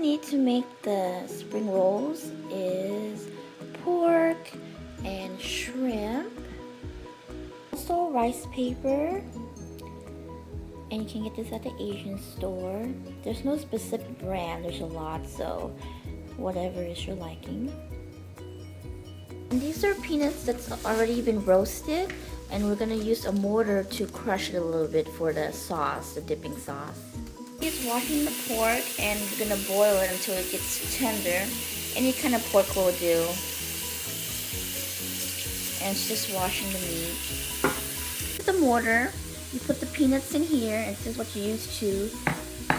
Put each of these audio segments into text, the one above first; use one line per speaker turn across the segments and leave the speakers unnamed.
need to make the spring rolls is pork and shrimp, also rice paper, and you can get this at the Asian store. There's no specific brand, there's a lot, so whatever is your liking. And these are peanuts that's already been roasted, and we're gonna use a mortar to crush it a little bit for the sauce, the dipping sauce. He's washing the pork, and we're gonna boil it until it gets tender. Any kind of pork will do. And it's just washing the meat. With the mortar, you put the peanuts in here, and this is what you use to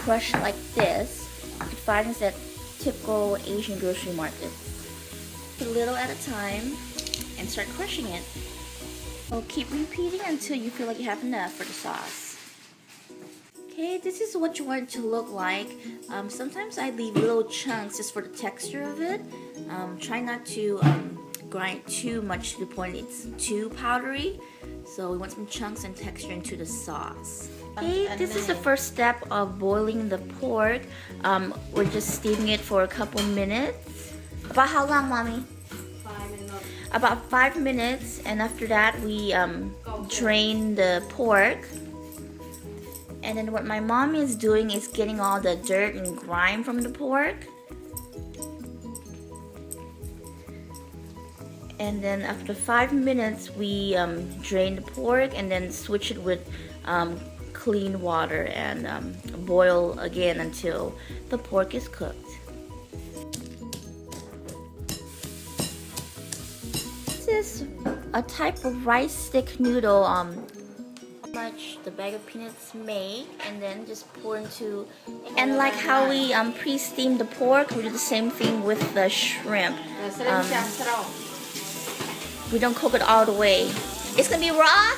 crush like this. You can find this at typical Asian grocery markets. A little at a time, and start crushing it. So keep repeating until you feel like you have enough for the sauce. Okay, this is what you want it to look like. Sometimes I leave little chunks just for the texture of it. Try not to grind too much to the point it's too powdery. So we want some chunks and texture into the sauce. Okay, this is the first step of boiling the pork. We're just steaming it for a couple minutes. About how long, Mommy?
5 minutes.
About 5 minutes, and after that we drain the pork. And then what my mom is doing is getting all the dirt and grime from the pork. And then after 5 minutes, we drain the pork and then switch it with clean water and boil again until the pork is cooked. This is a type of rice stick noodle. Much the bag of peanuts make, and then just pour into, and like how we pre-steam the pork, we do the same thing with the shrimp. We don't cook it all the way. It's gonna be raw?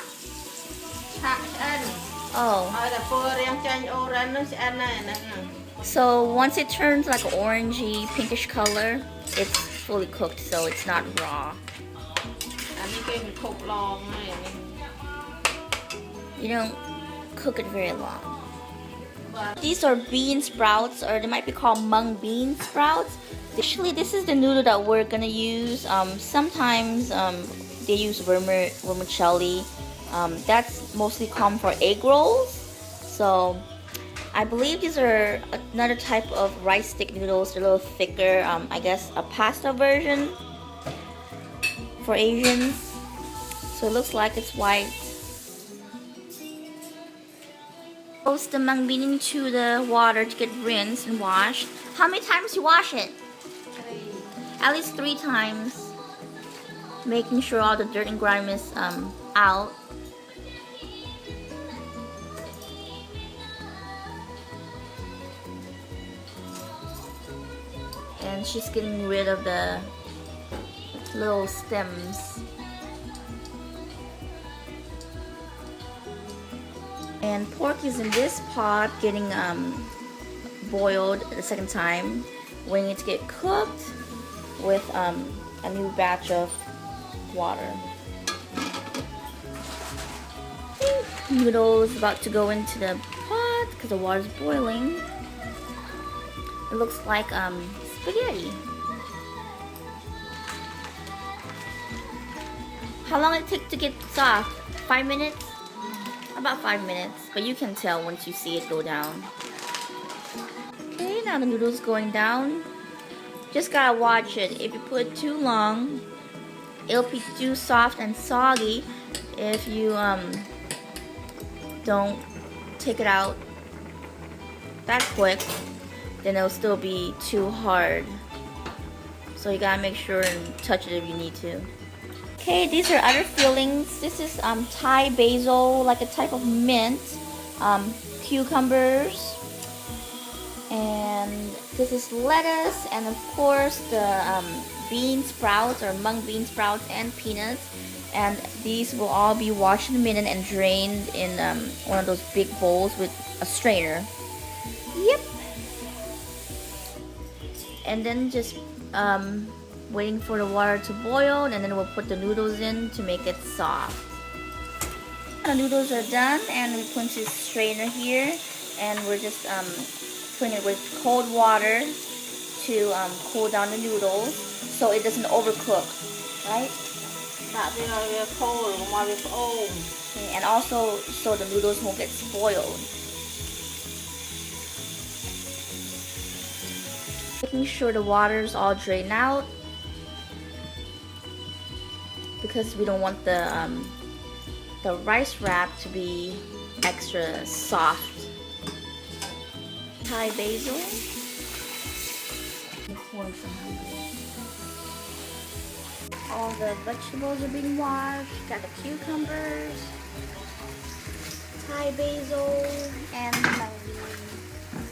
Oh. So once it turns like orangey pinkish color, it's fully cooked, so it's not raw. You don't cook it very long. These are bean sprouts, or they might be called mung bean sprouts. Actually, this is the noodle that we're gonna use. Sometimes they use vermicelli. That's mostly common for egg rolls. So I believe these are another type of rice stick noodles. They're a little thicker. I guess a pasta version for Asians. So it looks like it's white. Post the mung bean into the water to get rinsed and washed. How many times you wash it?
3.
At least 3 times. Making sure all the dirt and grime is out. And she's getting rid of the little stems. And pork is in this pot getting boiled the second time, waiting to get cooked with a new batch of water. Noodles about to go into the pot because the water's boiling. It looks like spaghetti. How long it take to get soft? 5 minutes? About 5 minutes, but you can tell once you see it go down. Okay, now the noodle's going down. Just gotta watch it. If you put it too long, it'll be too soft and soggy. If you don't take it out that quick, then it'll still be too hard. So you gotta make sure and touch it if you need to. Okay, these are other fillings. This is Thai basil, like a type of mint, cucumbers, and this is lettuce, and of course the bean sprouts or mung bean sprouts and peanuts. And these will all be washed in a minute and drained in one of those big bowls with a strainer. Yep. And then just waiting for the water to boil, and then we'll put the noodles in to make it soft. The noodles are done, and we put into the strainer here, and we're just putting it with cold water to cool down the noodles so it doesn't overcook, right?
ដាក់វាឲ្យវាខូលកុំឲ្យវាផ្អូម
Okay, and also so the noodles won't get spoiled. Making sure the water's all drained out because we don't want the rice wrap to be extra soft. Thai basil. All the vegetables are being washed. Got the cucumbers, Thai basil, and MUNG.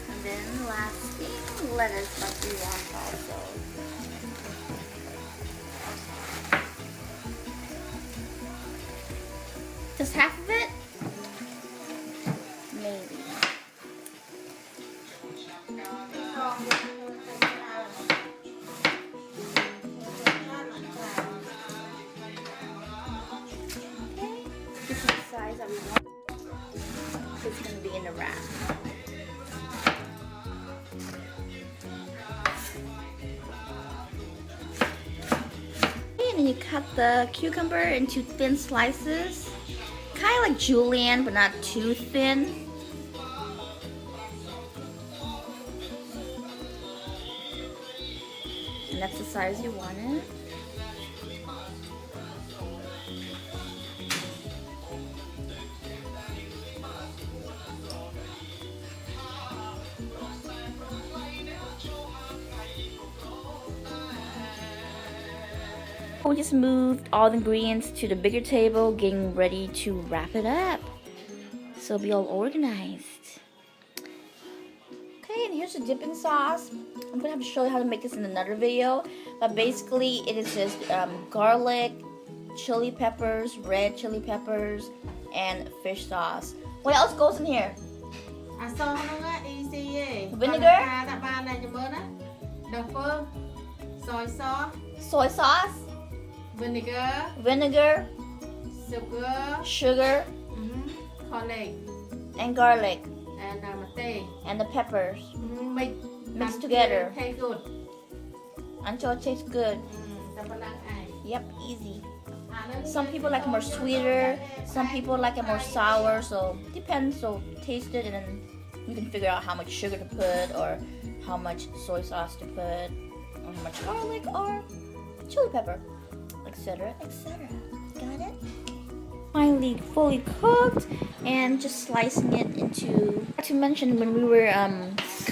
And then lastly, lettuce that we want also. Just half of it? Maybe. This is the size that we want. It's going to be in the wrap. And then you cut the cucumber into thin slices. Kind of like julienne, but not too thin. And that's the size you want it. We just moved all the ingredients to the bigger table, getting ready to wrap it up. So be all organized. Okay, and here's the dipping sauce. I'm gonna have to show you how to make this in another video. But basically, it is just garlic, chili peppers, red chili peppers, and fish sauce. What else goes in here?
អាសហ្នឹង easy ទេ
Vinegar
ដាក់បានដែរចាំមើលណា Duffer soy sauce
Soy sauce,
vinegar
vinegar,
sugar
sugar,
garlic
and garlic,
and ម្ទេស
and the peppers.
mix
together.
taste good
Until it tastes good.
តែប៉ុណ្ណឹងឯង
Yep, easy.
អាហ្នឹង
Some people like it more sweeter, some people like it more sour, so depends. So taste it and then you can figure out how much sugar to put or how much soy sauce to put or how much garlic or chili pepper, etc., etc. Got it? Finally fully cooked and just slicing it into, not to mention when we were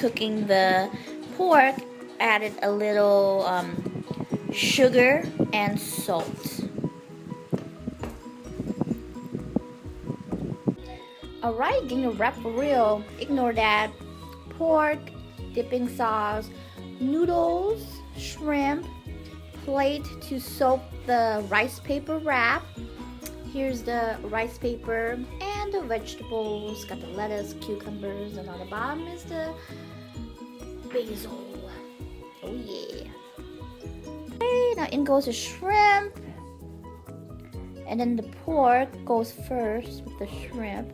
cooking the pork, added a little sugar and salt. Alright, getting a wrap for real. Ignore that. Pork, dipping sauce, noodles, shrimp, plate to soak the rice paper wrap. Here's the rice paper and the vegetables. Got the lettuce, cucumbers, and on the bottom is the basil. Oh yeah. Okay, now in goes the shrimp. And then the pork goes first with the shrimp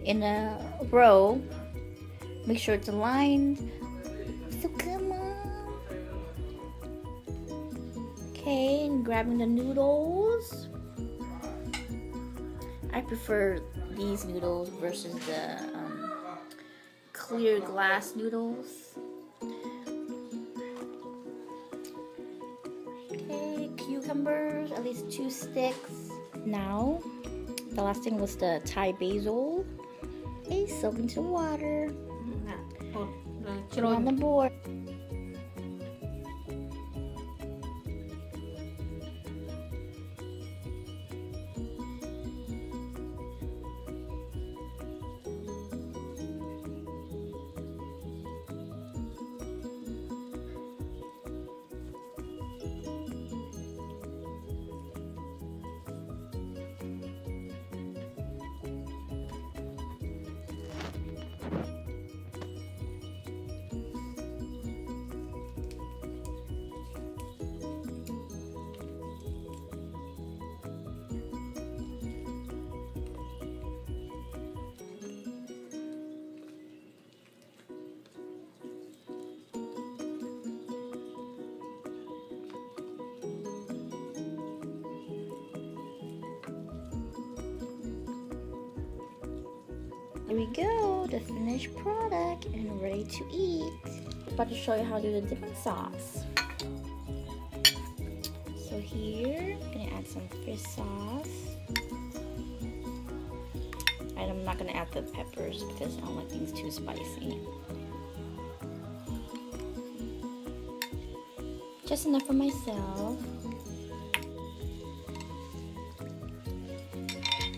in a row. Make sure it's aligned. So come on. Okay, and grabbing the noodles. I prefer these noodles versus the clear glass noodles. Okay, cucumbers, at least 2 sticks. Now, the last thing was the Thai basil. Okay, soak into water.
ជ្រោយ
On the board. we go, the finished product and ready to eat. I'm about to show you how to do the dipping sauce. So here, I'm gonna add some fish sauce. And I'm not gonna add the peppers because I don't like things too spicy. Just enough for myself.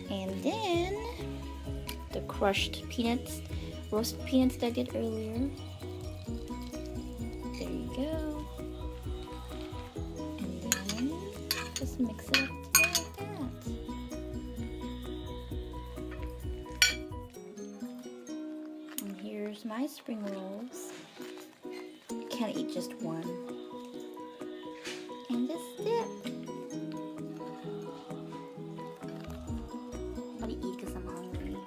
And then the crushed peanuts, roasted peanuts that I did earlier. There you go. And then just mix it up together like that. And here's my spring rolls. You can't eat just one. And just dip. I'm gonna eat because I'm hungry.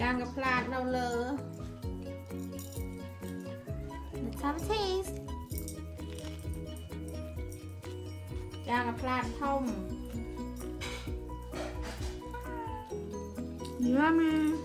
จานกับพลาดเราเลย
Let's have a taste.
จานกับพลาดท่อม
Yummy.